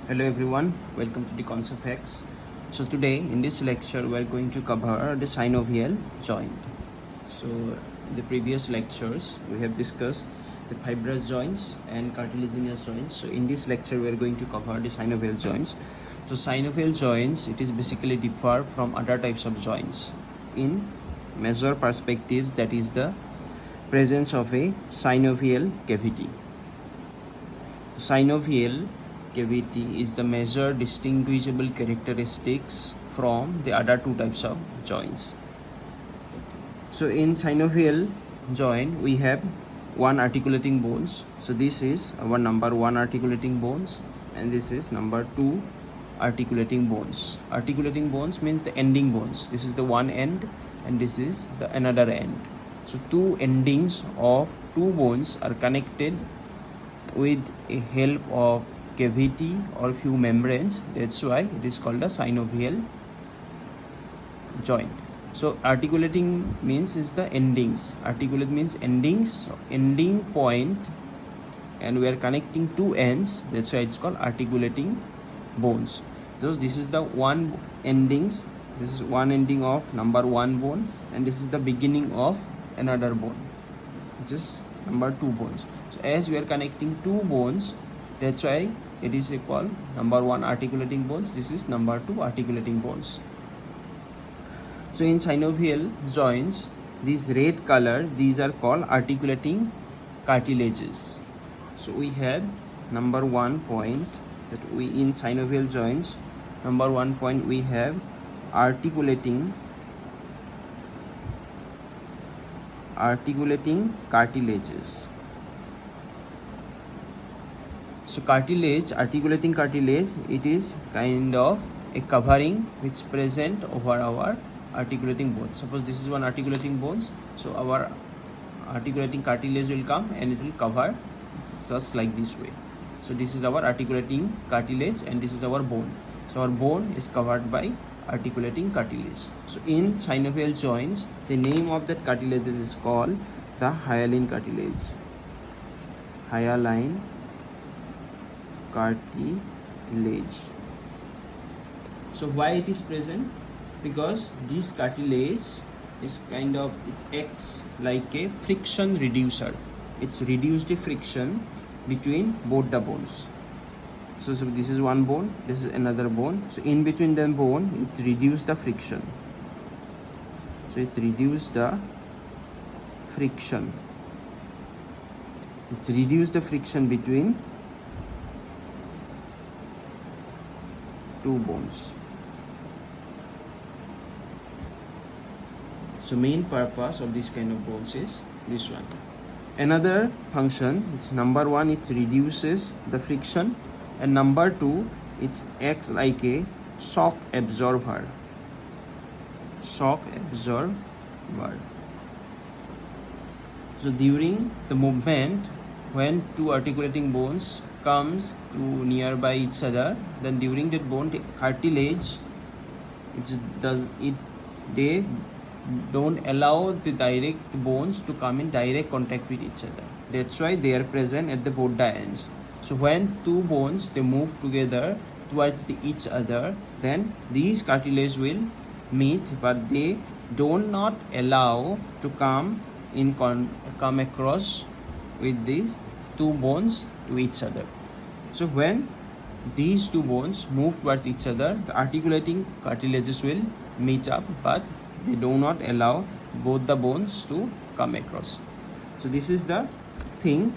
Hello everyone, welcome to the Concept X. So today in this lecture we are going to cover the synovial joint. So in the previous lectures we have discussed the fibrous joints and cartilaginous joints. So in this lecture we are going to cover the synovial joints. So synovial joints, it is basically differ from other types of joints in major perspectives, that is the presence of a synovial cavity. Synovial cavity is the major distinguishable characteristics from the other two types of joints. So in synovial joint we have one articulating bones. So this is our number 1 articulating bones and this is number 2 articulating bones. Articulating bones means the ending bones. This is the one end and this is the another end. So two endings of two bones are connected with a help of cavity or few membranes. That's why it is called a synovial joint. So articulating means is the endings. Articulate means endings, so ending point, and we are connecting two ends. That's why it's called articulating bones. So this is the one endings. This is one ending of number 1 bone and this is the beginning of another bone, which is number 2 bones. So as we are connecting two bones, that's why it is called number 1 articulating bones. This is number 2 articulating bones. So in synovial joints, these red color, these are called articulating cartilages. So we have number 1 point that we in synovial joints, number 1 point we have articulating cartilages. So cartilage, articulating cartilage, it is kind of a covering which present over our articulating bones. Suppose this is one articulating bones, so our articulating cartilage will come and it will cover just like this way. So this is our articulating cartilage and this is our bone. So our bone is covered by articulating cartilage. So in synovial joints, the name of that cartilage is called the hyaline cartilage. Hyaline cartilage. So why it is present? Because this cartilage is kind of, it acts like a friction reducer. It's reduced the friction between both the bones. So this is one bone, this is another bone. So in between them bone, it reduces the friction. So it reduces the friction. It reduces the friction between two bones. So main purpose of this kind of bones is this one. Another function, it's number 1, it reduces the friction, and number 2, it acts like a shock absorber. Shock absorber. So during the movement, when two articulating bones comes to nearby each other, then during that bone the cartilage, they don't allow the direct bones to come in direct contact with each other. That's why they are present at the both the ends. So when two bones they move together towards each other, then these cartilage will meet, but they do not allow to come across with these two bones to each other. So when these two bones move towards each other, the articulating cartilages will meet up, but they do not allow both the bones to come across. So this is the thing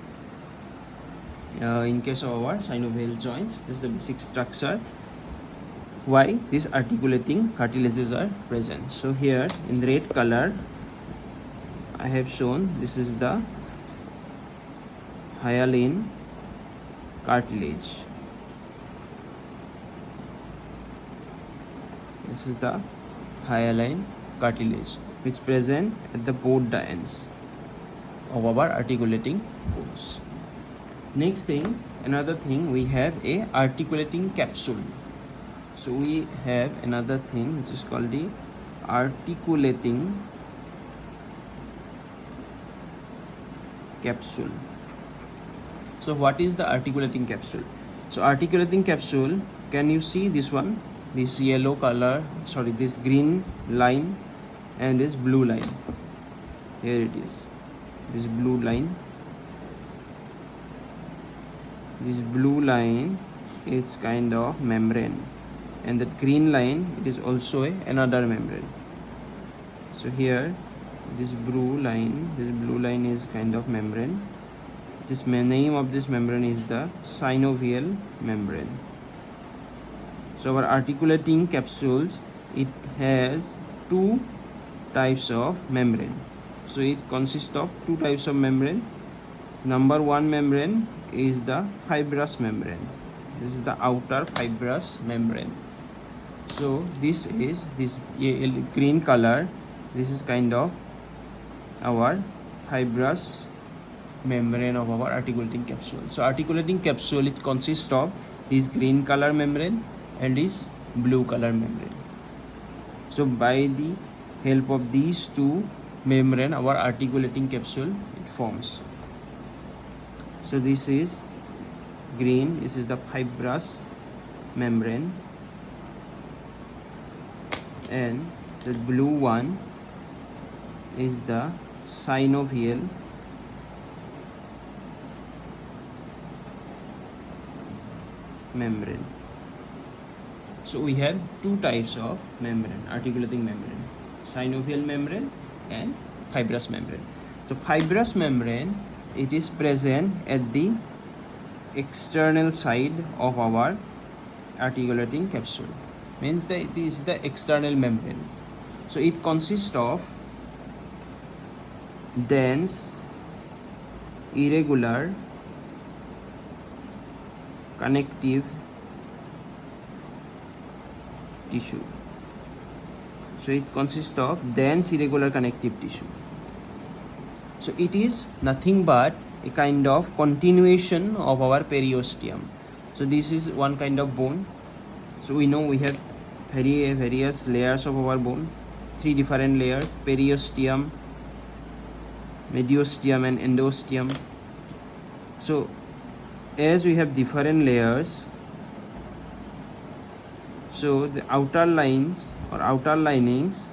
in case of our synovial joints. This is the basic structure why these articulating cartilages are present. So here in red color I have shown, this is the hyaline cartilage. This is the hyaline cartilage which present at the both the ends of our articulating bones. Next thing, another thing, we have a articulating capsule. So we have another thing which is called the articulating capsule. So what is the articulating capsule? So articulating capsule, can you see this one? This yellow color, sorry, this green line and this blue line. Here it is, this blue line. This blue line is kind of membrane, and that green line, it is also another membrane. So here this blue line is kind of membrane. This name of this membrane is the synovial membrane. So our articulating capsules, it has two types of membrane. So it consists of two types of membrane. Number one membrane is the fibrous membrane. This is the outer fibrous membrane. So this is this green color. This is kind of our fibrous membrane of our articulating capsule. So articulating capsule, it consists of this green color membrane and this blue color membrane. So by the help of these two membrane, our articulating capsule, it forms. So this is green, this is the fibrous membrane, and the blue one is the synovial membrane. So we have two types of membrane, articulating membrane, synovial membrane and fibrous membrane. So fibrous membrane, it is present at the external side of our articulating capsule, means that it is the external membrane. So it consists of dense, irregular, connective tissue. So it consists of dense, irregular connective tissue. So it is nothing but a kind of continuation of our periosteum. So this is one kind of bone. So we know we have various layers of our bone, three different layers: periosteum, mediosteum and endosteum. So as we have different layers, so the outer lines or outer linings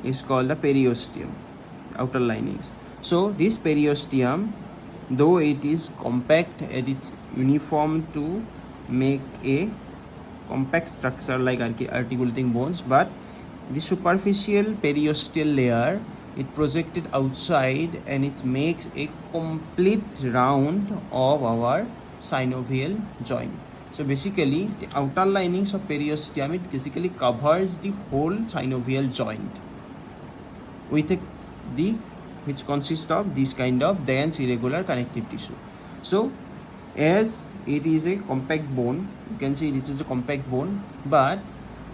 is called the periosteum, outer linings. So this periosteum, though it is compact and it's uniform to make a compact structure like articulating bones, but the superficial periosteal layer, it projected outside and it makes a complete round of our synovial joint. So basically the outer linings of periosteum, it basically covers the whole synovial joint with which consists of this kind of dense, irregular connective tissue. So as it is a compact bone, you can see this is a compact bone, but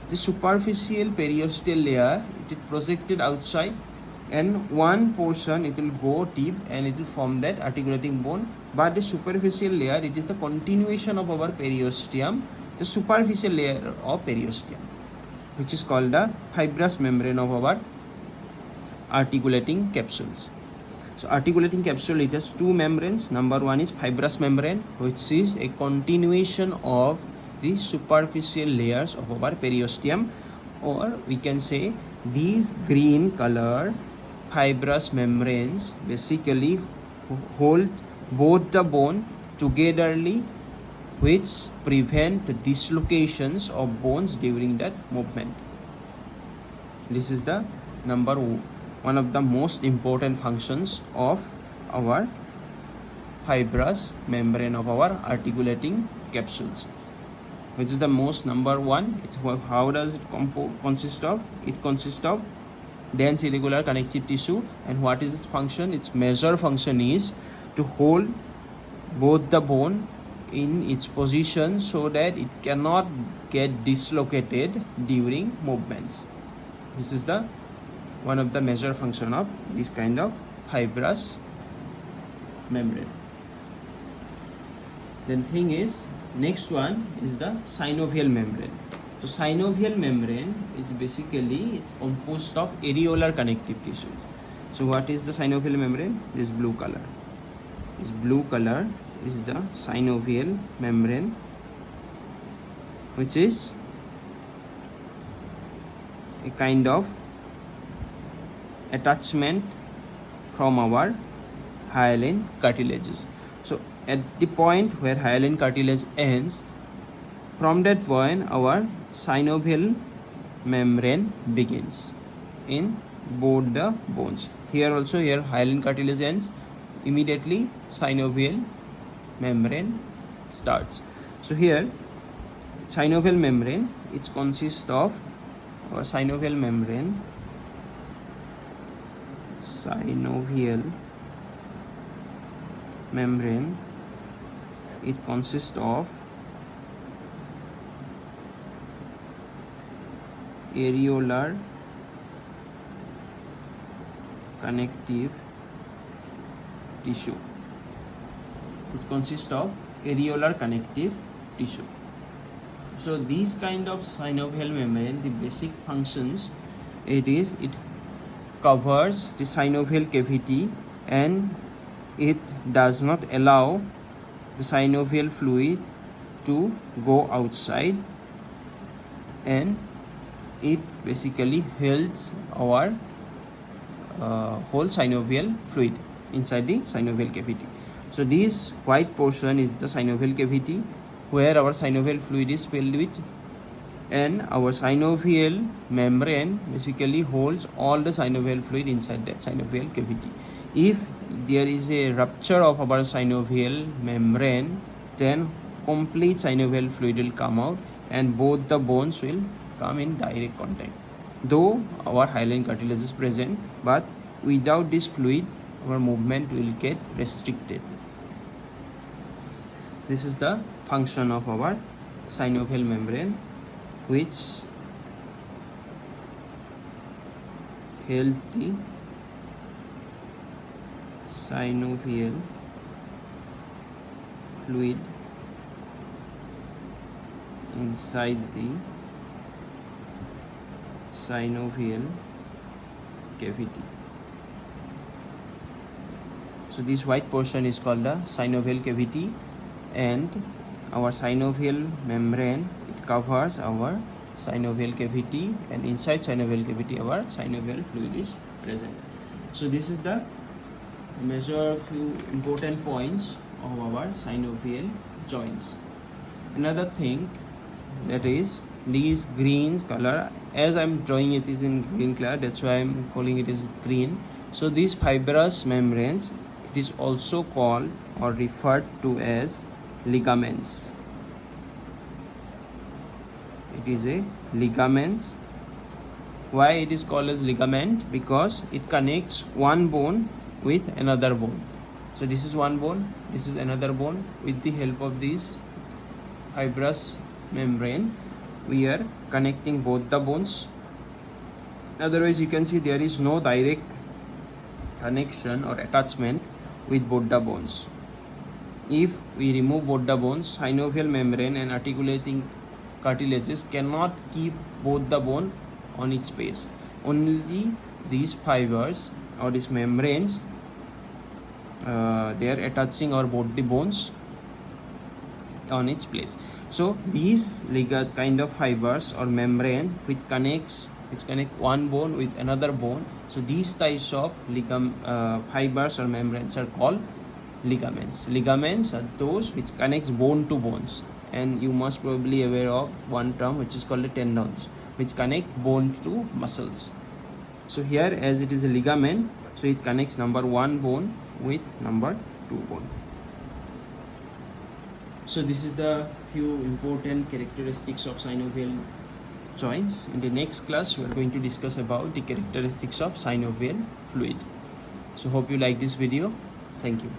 the superficial periosteal layer, it is projected outside, and one portion it will go deep and it will form that articulating bone. But the superficial layer, it is the continuation of our periosteum, the superficial layer of periosteum, which is called the fibrous membrane of our articulating capsules. So articulating capsule, it has two membranes. Number one is fibrous membrane, which is a continuation of the superficial layers of our periosteum, or we can say these green color fibrous membranes basically hold both the bone togetherly, which prevent the dislocations of bones during that movement. This is the one of the most important functions of our fibrous membrane of our articulating capsules. Which is the most number one? How does it consist of? It consists of dense, irregular connective tissue. And what is its function? Its major function is to hold both the bone in its position so that it cannot get dislocated during movements. This is the one of the major function of this kind of fibrous membrane. Then thing is, next one is the synovial membrane. So synovial membrane is basically composed of areolar connective tissues. So what is the synovial membrane? This blue color. This blue color is the synovial membrane, which is a kind of attachment from our hyaline cartilages. So at the point where hyaline cartilage ends, from that point our synovial membrane begins in both the bones. Here also, here hyaline cartilage ends, immediately synovial membrane starts. So here synovial membrane, it consists of our synovial membrane, it consists of areolar connective tissue. It consists of areolar connective tissue. So these kind of synovial membrane, the basic functions, it covers the synovial cavity and it does not allow the synovial fluid to go outside, and it basically holds our whole synovial fluid inside the synovial cavity. So this white portion is the synovial cavity where our synovial fluid is filled with, and our synovial membrane basically holds all the synovial fluid inside that synovial cavity. If there is a rupture of our synovial membrane, then complete synovial fluid will come out and both the bones will come in direct contact. Though our hyaline cartilage is present, but without this fluid our movement will get restricted. This is the function of our synovial membrane, which held the synovial fluid inside the synovial cavity. So this white portion is called the synovial cavity, and our synovial membrane, it covers our synovial cavity, and inside synovial cavity our synovial fluid is present. So this is the measure few important points of our synovial joints. Another thing, that is these green color, as I'm drawing it is in green color, that's why I'm calling it as green. So these fibrous membranes, it is also called or referred to as ligaments. It is a ligaments. Why it is called as ligament? Because it connects one bone with another bone. So this is one bone, this is another bone. With the help of these fibrous membrane, we are connecting both the bones. Otherwise you can see there is no direct connection or attachment with both the bones. If we remove both the bones, synovial membrane and articulating cartilages cannot keep both the bone on its place. Only these fibers or these membranes, they are attaching or both the bones on its place. So these kind of fibers or membrane which connect one bone with another bone, so these types of fibers or membranes are called ligaments. Ligaments are those which connects bone to bones, and you must probably aware of one term which is called the tendons, which connect bone to muscles. So here, as it is a ligament, so it connects number 1 bone with number 2 bone. So this is the few important characteristics of synovial joints. In the next class we are going to discuss about the characteristics of synovial fluid. So hope you like this video. Thank you.